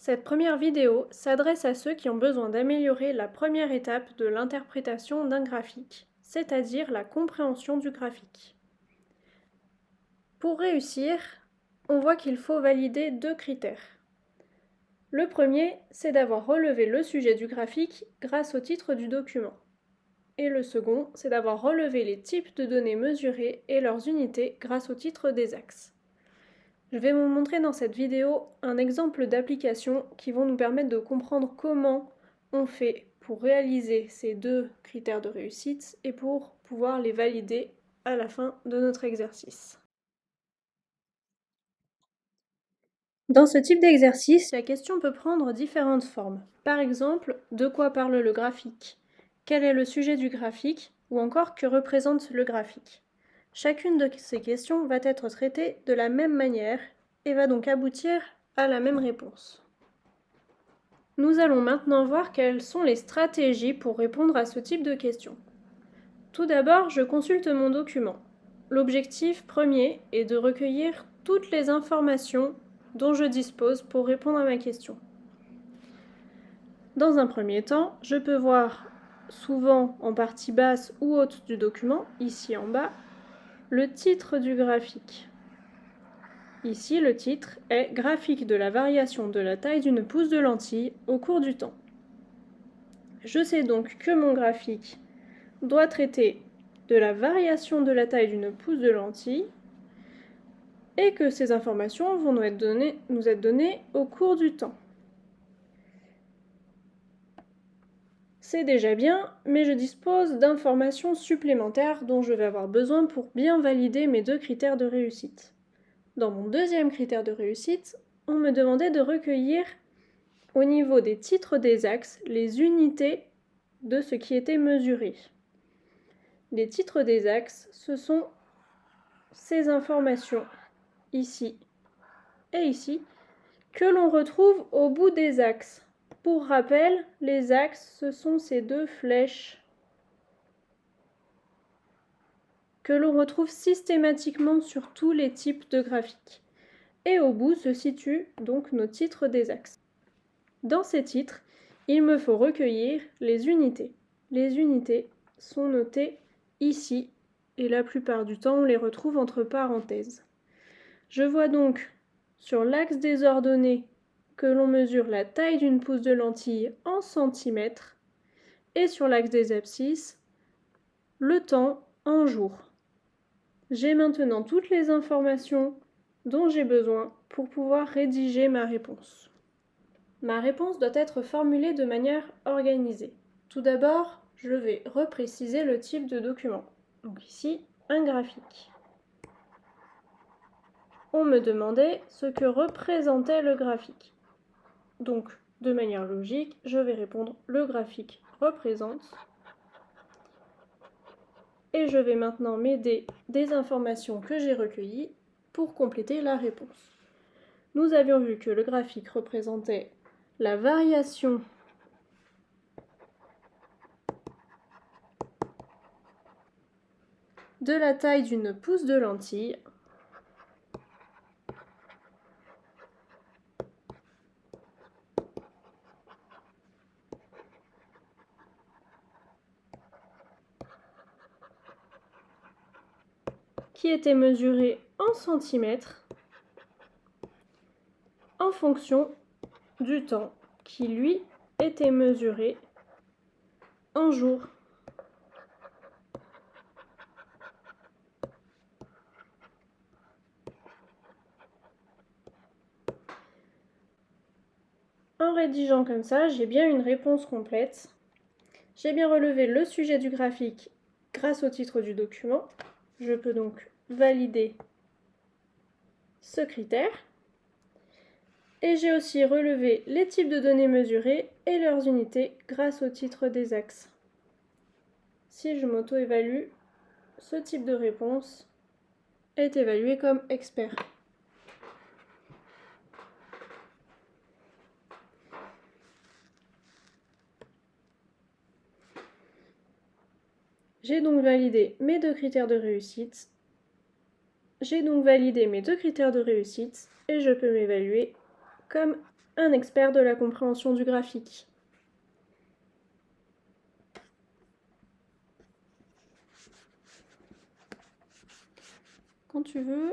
Cette première vidéo s'adresse à ceux qui ont besoin d'améliorer la première étape de l'interprétation d'un graphique, c'est-à-dire la compréhension du graphique. Pour réussir, on voit qu'il faut valider deux critères. Le premier, c'est d'avoir relevé le sujet du graphique grâce au titre du document. Et le second, c'est d'avoir relevé les types de données mesurées et leurs unités grâce au titre des axes. Je vais vous montrer dans cette vidéo un exemple d'application qui vont nous permettre de comprendre comment on fait pour réaliser ces deux critères de réussite et pour pouvoir les valider à la fin de notre exercice. Dans ce type d'exercice, la question peut prendre différentes formes. Par exemple, de quoi parle le graphique? Quel est le sujet du graphique? Ou encore, que représente le graphique? Chacune de ces questions va être traitée de la même manière et va donc aboutir à la même réponse. Nous allons maintenant voir quelles sont les stratégies pour répondre à ce type de questions. Tout d'abord, je consulte mon document. L'objectif premier est de recueillir toutes les informations dont je dispose pour répondre à ma question. Dans un premier temps, je peux voir, souvent en partie basse ou haute du document, ici en bas, le titre du graphique. Ici, le titre est « Graphique de la variation de la taille d'une pousse de lentille au cours du temps ». Je sais donc que mon graphique doit traiter de la variation de la taille d'une pousse de lentille et que ces informations vont nous être données au cours du temps. C'est déjà bien, mais je dispose d'informations supplémentaires dont je vais avoir besoin pour bien valider mes deux critères de réussite. Dans mon deuxième critère de réussite, on me demandait de recueillir, au niveau des titres des axes, les unités de ce qui était mesuré. Les titres des axes, ce sont ces informations, ici et ici, que l'on retrouve au bout des axes. Pour rappel, les axes, ce sont ces deux flèches que l'on retrouve systématiquement sur tous les types de graphiques. Et au bout se situent donc nos titres des axes. Dans ces titres, il me faut recueillir les unités. Les unités sont notées ici, et la plupart du temps, on les retrouve entre parenthèses. Je vois donc sur l'axe des ordonnées que l'on mesure la taille d'une pousse de lentille en centimètres, et sur l'axe des abscisses, le temps en jours. J'ai maintenant toutes les informations dont j'ai besoin pour pouvoir rédiger ma réponse. Ma réponse doit être formulée de manière organisée. Tout d'abord, je vais repréciser le type de document. Donc ici, un graphique. On me demandait ce que représentait le graphique. Donc, de manière logique, je vais répondre le graphique représente. Et je vais maintenant m'aider des informations que j'ai recueillies pour compléter la réponse. Nous avions vu que le graphique représentait la variation de la taille d'une pousse de lentille qui était mesurée en centimètres en fonction du temps qui, lui, était mesuré en jours. En rédigeant comme ça, j'ai bien une réponse complète. J'ai bien relevé le sujet du graphique grâce au titre du document. Je peux donc valider ce critère. Et j'ai aussi relevé les types de données mesurées et leurs unités grâce au titre des axes. Si je m'auto-évalue, ce type de réponse est évalué comme expert. J'ai donc validé mes deux critères de réussite. Et je peux m'évaluer comme un expert de la compréhension du graphique. Quand tu veux.